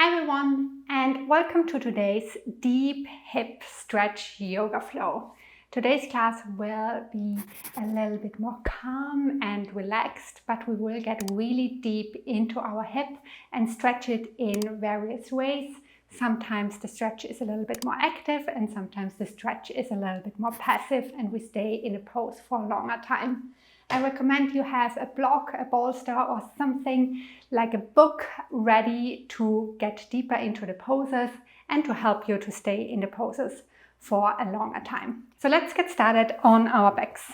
Hi everyone, and welcome to today's deep hip stretch yoga flow. Today's class will be a little bit more calm and relaxed, but we will get really deep into our hip and stretch it in various ways. Sometimes the stretch is a little bit more active and sometimes the stretch is a little bit more passive and we stay in a pose for a longer time. I recommend you have a block, a bolster or something like a book ready to get deeper into the poses and to help you to stay in the poses for a longer time. So let's get started on our backs.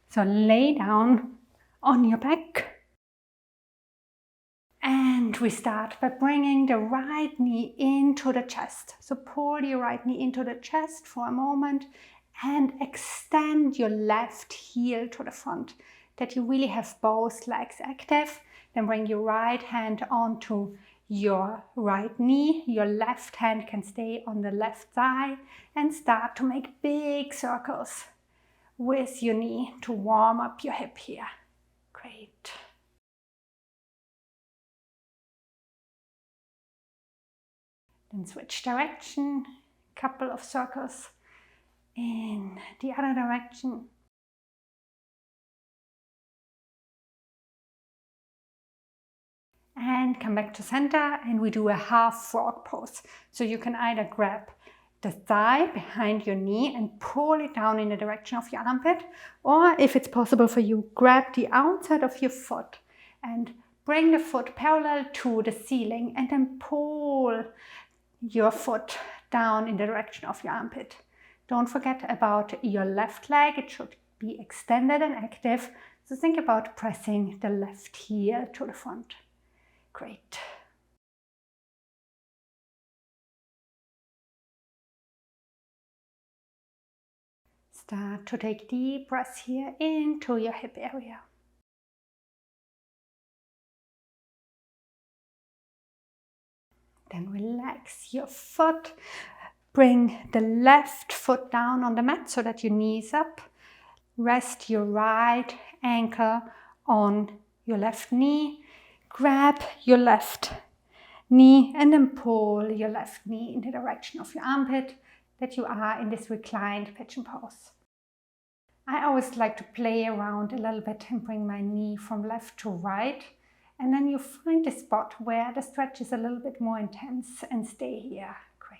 So lay down on your back. And we start by bringing the right knee into the chest. So pull your right knee into the chest for a moment and extend your left heel to the front, that you really have both legs active. Then bring your right hand onto your right knee. Your left hand can stay on the left thigh and start to make big circles with your knee to warm up your hip here. Great. Then switch direction, couple of circles in the other direction. And come back to center and we do a half frog pose. So you can either grab the thigh behind your knee and pull it down in the direction of your armpit, or if it's possible for you, grab the outside of your foot and bring the foot parallel to the ceiling and then pull your foot down in the direction of your armpit. Don't forget about your left leg. It should be extended and active. So think about pressing the left heel to the front. Great. Start to take deep breaths here into your hip area. Then relax your foot. Bring the left foot down on the mat so that your knee is up. Rest your right ankle on your left knee. Grab your left knee and then pull your left knee in the direction of your armpit, that you are in this reclined pigeon pose. I always like to play around a little bit and bring my knee from left to right, and then you find a spot where the stretch is a little bit more intense and stay here. Great.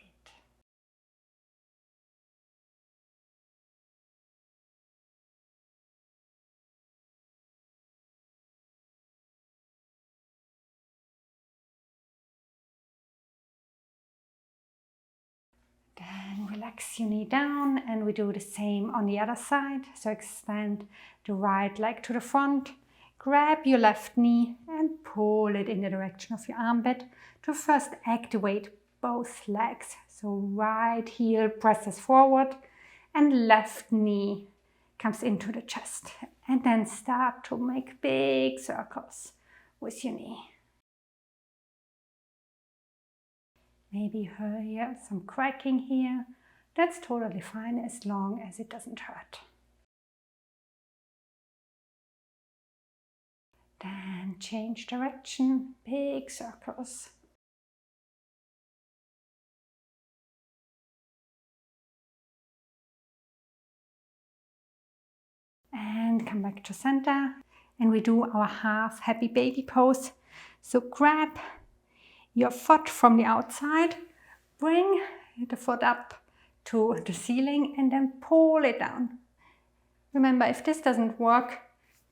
Then relax your knee down and we do the same on the other side. So extend the right leg to the front, grab your left knee and pull it in the direction of your armpit to first activate both legs. So right heel presses forward and left knee comes into the chest. And then start to make big circles with your knee. Maybe hear some cracking here. That's totally fine as long as it doesn't hurt. Then change direction, big circles. And come back to center. And we do our half happy baby pose. So grab your foot from the outside, bring the foot up to the ceiling and then pull it down. Remember, if this doesn't work,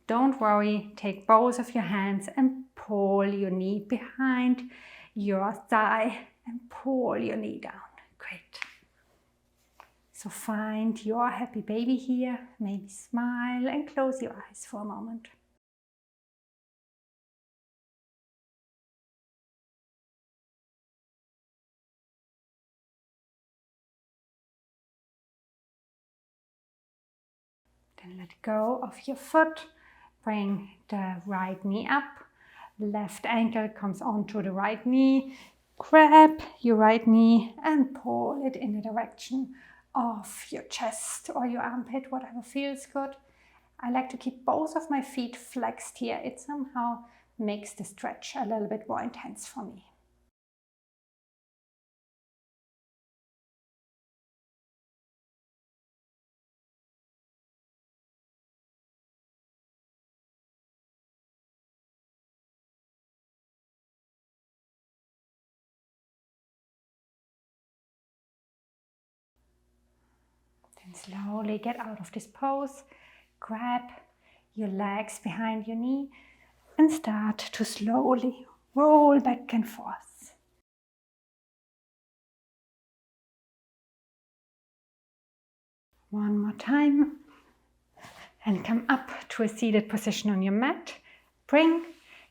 don't worry, take both of your hands and pull your knee behind your thigh and pull your knee down. Great. So find your happy baby here, maybe smile and close your eyes for a moment. Then let go of your foot, bring the right knee up, left ankle comes onto the right knee, grab your right knee and pull it in the direction of your chest or your armpit, whatever feels good. I like to keep both of my feet flexed here. It somehow makes the stretch a little bit more intense for me. Then slowly get out of this pose. Grab your legs behind your knee and start to slowly roll back and forth. One more time. And come up to a seated position on your mat. Bring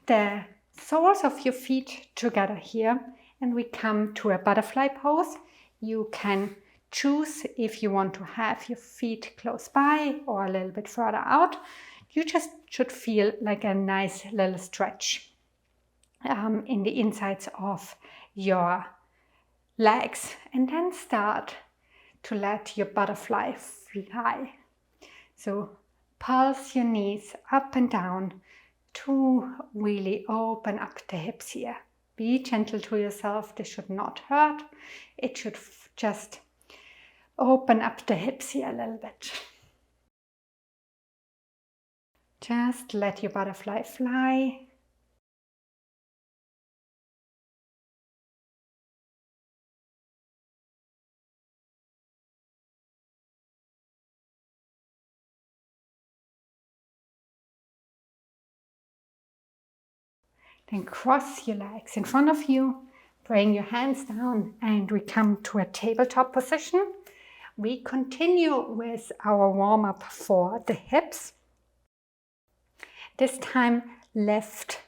the soles of your feet together here and we come to a butterfly pose. You can choose if you want to have your feet close by or a little bit further out. You just should feel like a nice little stretch in the insides of your legs, and then start to let your butterfly fly. So pulse your knees up and down to really open up the hips here. Be gentle to yourself. This should not hurt. It should just open up the hips here a little bit. Just let your butterfly fly. Then cross your legs in front of you. Bring your hands down and we come to a tabletop position. We continue with our warm-up for the hips. This time lift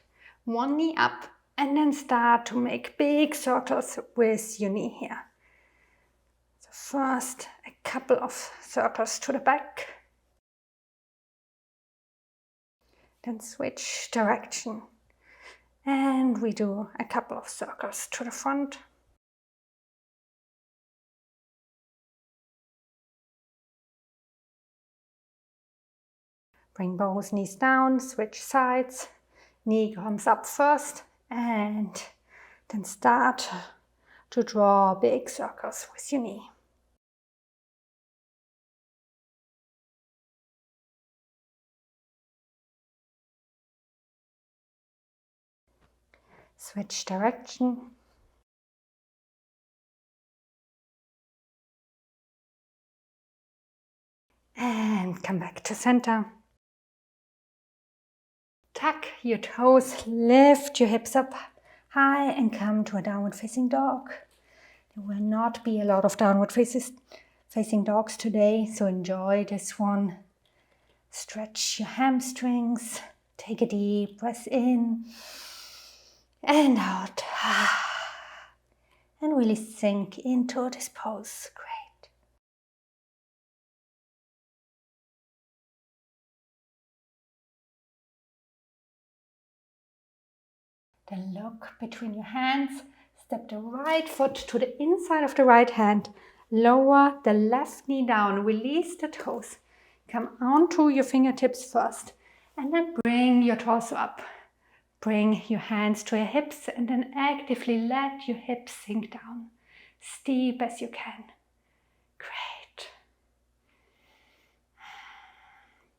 one knee up and then start to make big circles with your knee here. So first a couple of circles to the back. Then switch direction. And we do a couple of circles to the front. Bring both knees down, switch sides. Knee comes up first and then start to draw big circles with your knee. Switch direction. And come back to center. Tuck your toes, lift your hips up high and come to a downward facing dog. There will not be a lot of downward facing dogs today, so enjoy this one. Stretch your hamstrings, take a deep breath in and out. And really sink into this pose. Great. Then look between your hands. Step the right foot to the inside of the right hand. Lower the left knee down. Release the toes. Come onto your fingertips first. And then bring your torso up. Bring your hands to your hips and then actively let your hips sink down. Steep as you can. Great.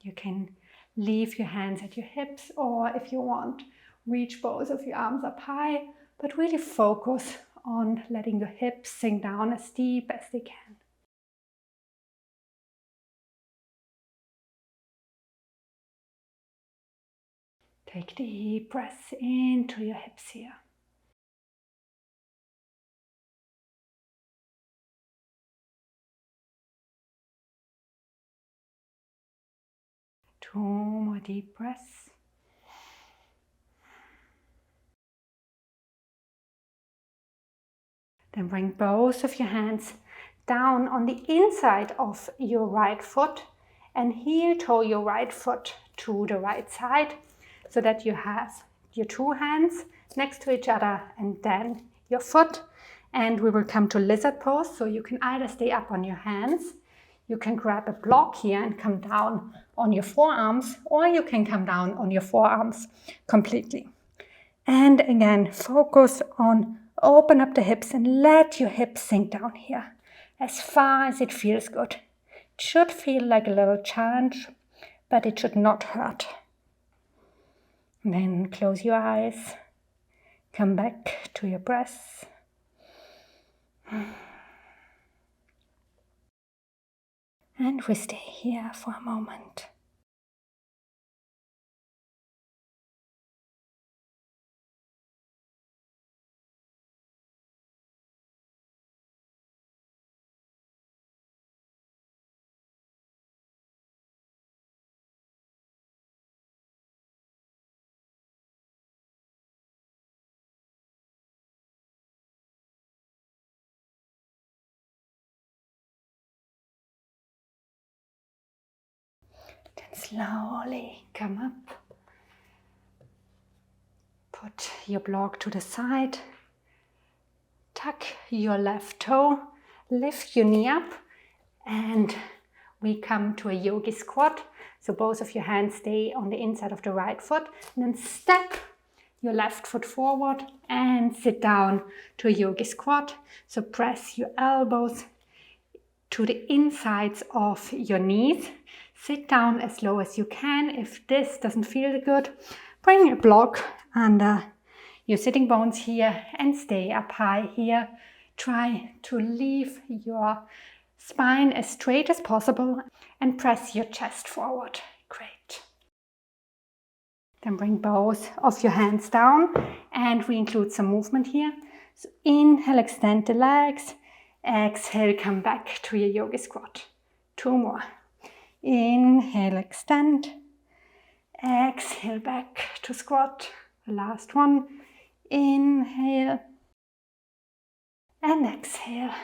You can leave your hands at your hips, or if you want, reach both of your arms up high, but really focus on letting your hips sink down as deep as they can. Take deep breaths into your hips here. Two more deep breaths. Then bring both of your hands down on the inside of your right foot and heel toe your right foot to the right side so that you have your two hands next to each other and then your foot. And we will come to lizard pose, so you can either stay up on your hands, you can grab a block here and come down on your forearms, or you can come down on your forearms completely. And again, focus on open up the hips and let your hips sink down here as far as it feels good. It should feel like a little challenge, but it should not hurt. And then close your eyes, come back to your breath. And we stay here for a moment. Then slowly come up. Put your block to the side. Tuck your left toe. Lift your knee up. And we come to a yogi squat. So both of your hands stay on the inside of the right foot. And then step your left foot forward and sit down to a yogi squat. So press your elbows to the insides of your knees. Sit down as low as you can. If this doesn't feel good, bring a block under your sitting bones here and stay up high here. Try to leave your spine as straight as possible and press your chest forward. Great. Then bring both of your hands down and we include some movement here. So inhale, extend the legs. Exhale, come back to your yogi squat. 2 more. Inhale, extend. Exhale, back to squat. The last one. Inhale. And exhale.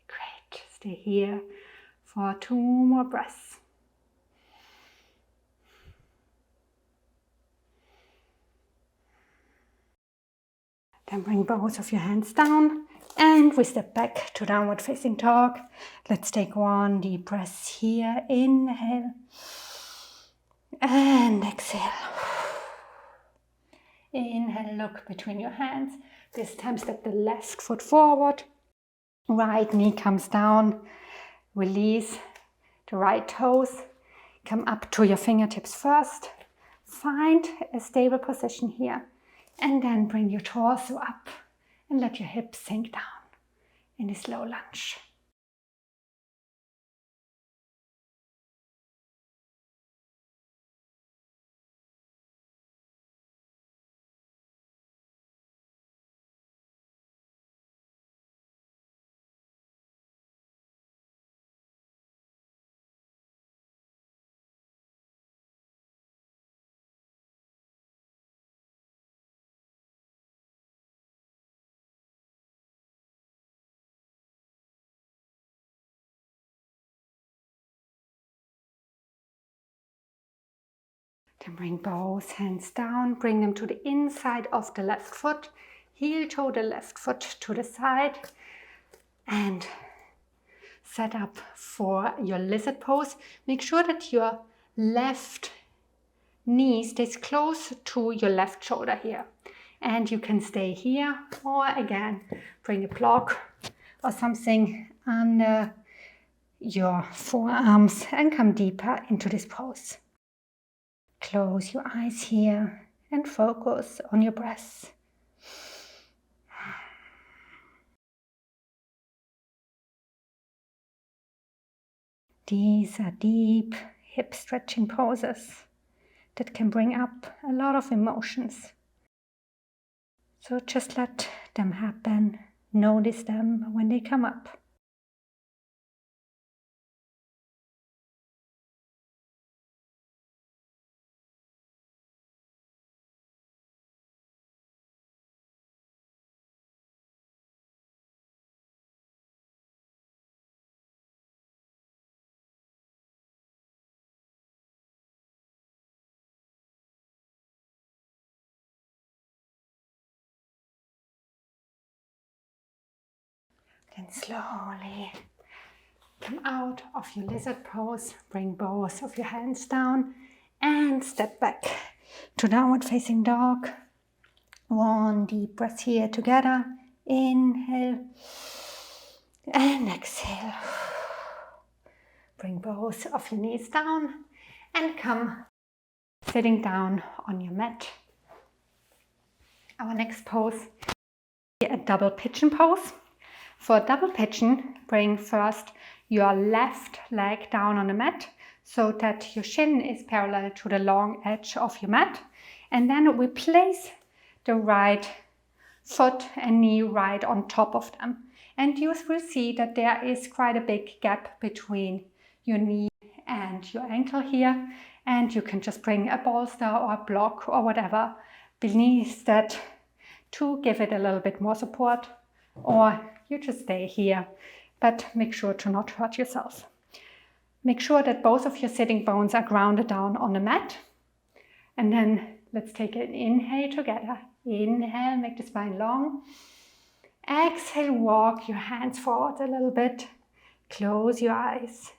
Great. Stay here for 2 more breaths. Then bring both of your hands down and we step back to downward facing dog. Let's take 1 deep breath here. Inhale and exhale. Inhale, look between your hands. This time step the left foot forward. Right knee comes down. Release the right toes. Come up to your fingertips first. Find a stable position here. And then bring your torso up and let your hips sink down in a slow lunge. Then bring both hands down, bring them to the inside of the left foot. Heel toe the left foot to the side and set up for your lizard pose. Make sure that your left knee stays close to your left shoulder here. And you can stay here or again, bring a block or something under your forearms and come deeper into this pose. Close your eyes here and focus on your breath. These are deep hip stretching poses that can bring up a lot of emotions. So just let them happen. Notice them when they come up. Then slowly come out of your lizard pose, bring both of your hands down and step back to downward facing dog. 1 deep breath here together. Inhale and exhale. Bring both of your knees down and come sitting down on your mat. Our next pose is a double pigeon pose. For double pigeon, bring first your left leg down on the mat so that your shin is parallel to the long edge of your mat. And then we place the right foot and knee right on top of them. And you will see that there is quite a big gap between your knee and your ankle here. And you can just bring a bolster or a block or whatever beneath that to give it a little bit more support, or you just stay here, but make sure to not hurt yourself. Make sure that both of your sitting bones are grounded down on the mat. And then let's take an inhale together. Inhale, make the spine long. Exhale, walk your hands forward a little bit. Close your eyes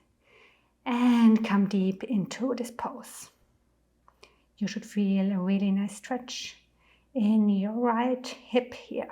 and come deep into this pose. You should feel a really nice stretch in your right hip here.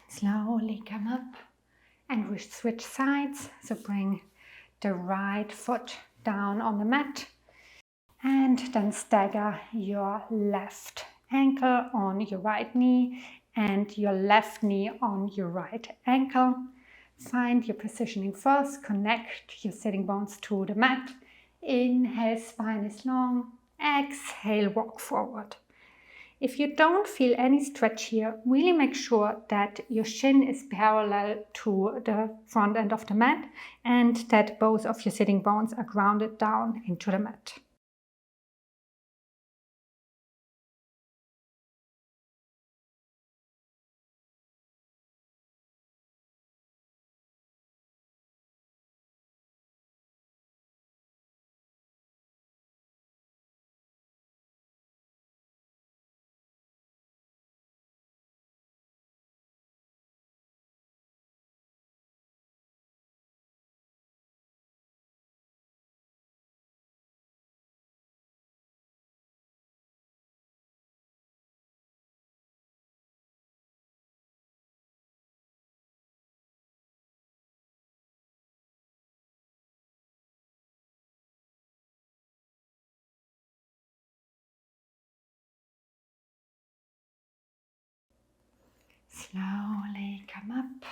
Slowly come up and we switch sides. So bring the right foot down on the mat and then stagger your left ankle on your right knee and your left knee on your right ankle. Find your positioning first, connect your sitting bones to the mat. Inhale, spine is long. Exhale, walk forward. If you don't feel any stretch here, really make sure that your shin is parallel to the front end of the mat and that both of your sitting bones are grounded down into the mat. Slowly come up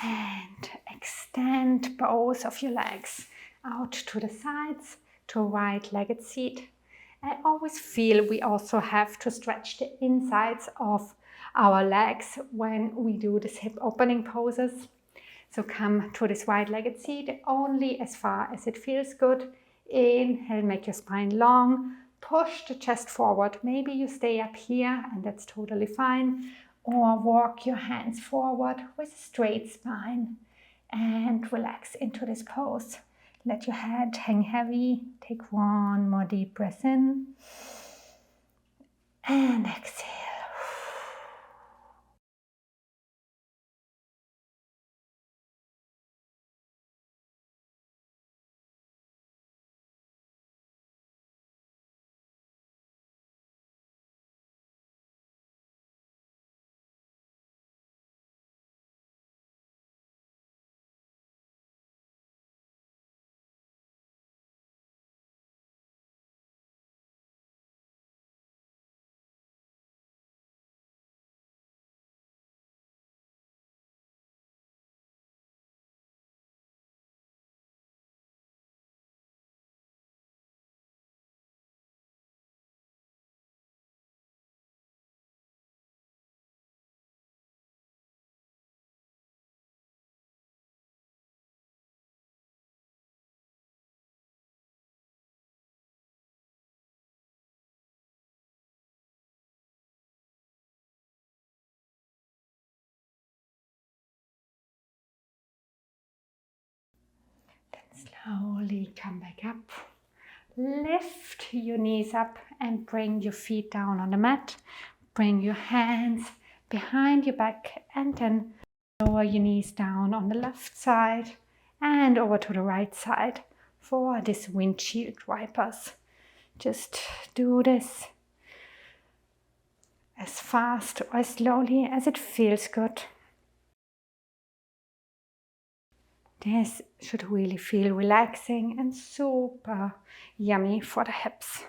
and extend both of your legs out to the sides to a wide-legged seat. I always feel we also have to stretch the insides of our legs when we do this hip opening poses. So come to this wide-legged seat only as far as it feels good. Inhale, make your spine long. Push the chest forward. Maybe you stay up here and that's totally fine. Or walk your hands forward with a straight spine and relax into this pose. Let your head hang heavy. Take one more deep breath in and exhale. Slowly come back up. Lift your knees up and bring your feet down on the mat. Bring your hands behind your back and then lower your knees down on the left side and over to the right side for this windshield wipers. Just do this as fast or as slowly as it feels good. This should really feel relaxing and super yummy for the hips.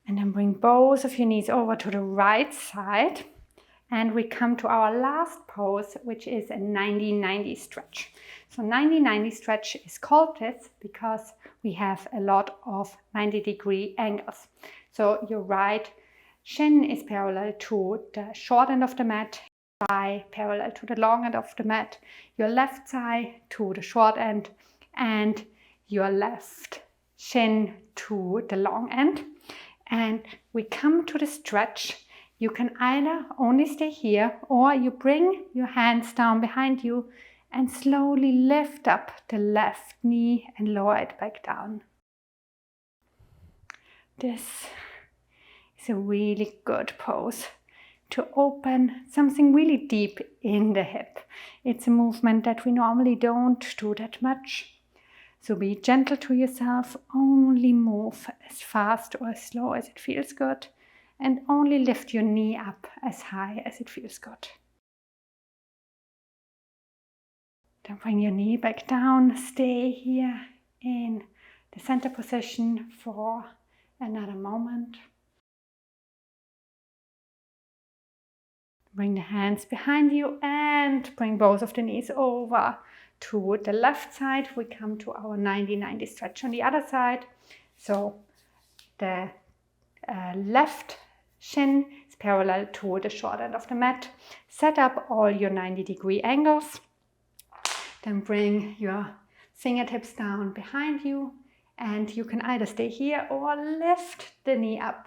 And then bring both of your knees over to the right side. And we come to our last pose, which is a 90-90 stretch. So 90-90 stretch is called this because we have a lot of 90-degree angles. So your right shin is parallel to the short end of the mat, thigh parallel to the long end of the mat, your left thigh to the short end, and your left shin to the long end. And we come to the stretch. You can either only stay here or you bring your hands down behind you and slowly lift up the left knee and lower it back down. This is a really good pose to open something really deep in the hip. It's a movement that we normally don't do that much. So be gentle to yourself, only move as fast or as slow as it feels good. And only lift your knee up as high as it feels good. Then bring your knee back down. Stay here in the center position for another moment. Bring the hands behind you and bring both of the knees over to the left side. We come to our 90-90 stretch on the other side. So the left shin is parallel to the short end of the mat. Set up all your 90-degree angles. Then bring your fingertips down behind you and you can either stay here or lift the knee up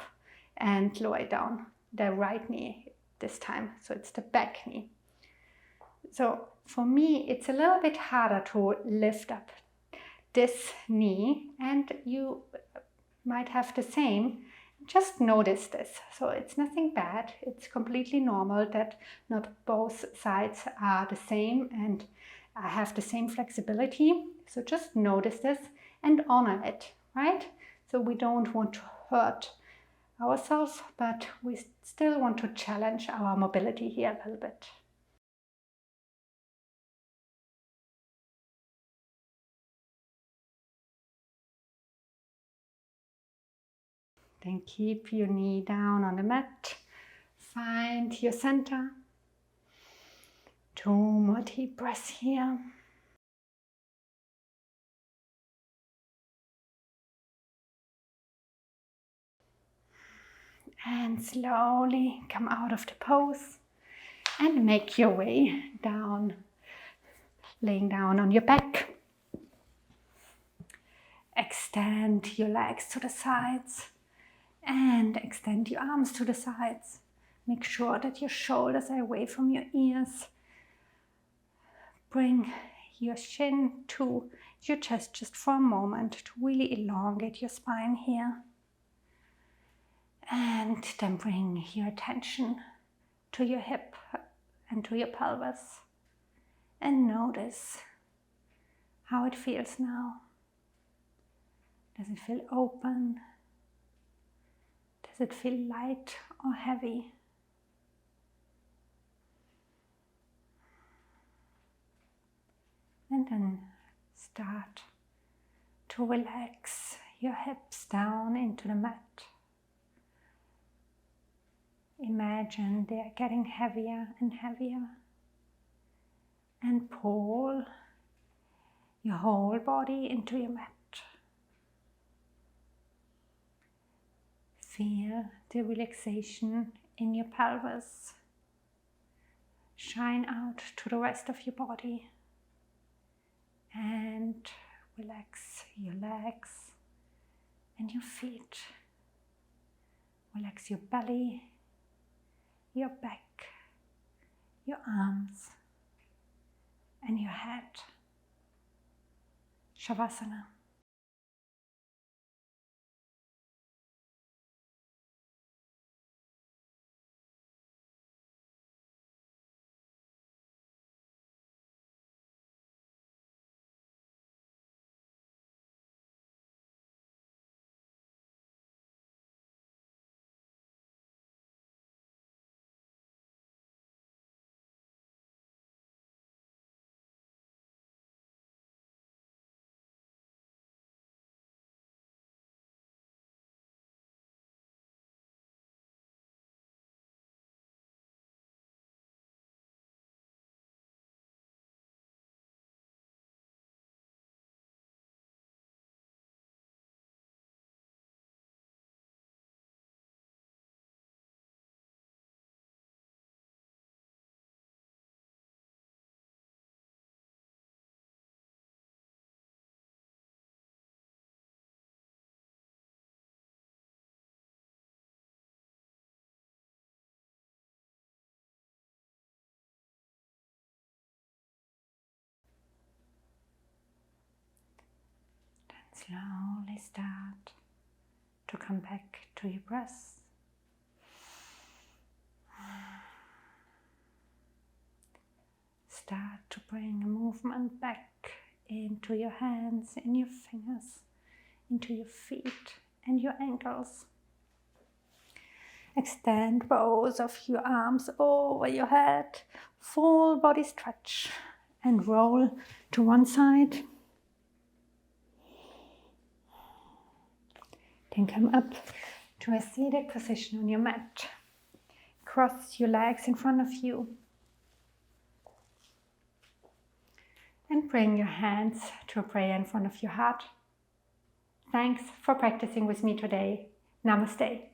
and lower it down. The right knee this time, so it's the back knee. So for me, it's a little bit harder to lift up this knee, and you might have the same. Just notice this. So it's nothing bad. It's completely normal that not both sides are the same and have the same flexibility. So just notice this and honor it, right? So we don't want to hurt ourselves, but we still want to challenge our mobility here a little bit. Then keep your knee down on the mat. Find your center. 2 more deep breaths here. And slowly come out of the pose and make your way down, laying down on your back. Extend your legs to the sides and extend your arms to the sides. Make sure that your shoulders are away from your ears. Bring your shin to your chest just for a moment to really elongate your spine here. And then bring your attention to your hip and to your pelvis. And notice how it feels now. Does it feel open? Does it feel light or heavy? And then start to relax your hips down into the mat. Imagine they are getting heavier and heavier. And pull your whole body into your mat. Feel the relaxation in your pelvis shine out to the rest of your body. And Relax your legs and your feet. Relax your belly, your back, your arms, and your head. Shavasana. Slowly start to come back to your breath. Start to bring a movement back into your hands and your fingers, into your feet and your ankles. Extend both of your arms over your head, full body stretch, and roll to one side. Then come up to a seated position on your mat. Cross your legs in front of you. And bring your hands to a prayer in front of your heart. Thanks for practicing with me today. Namaste.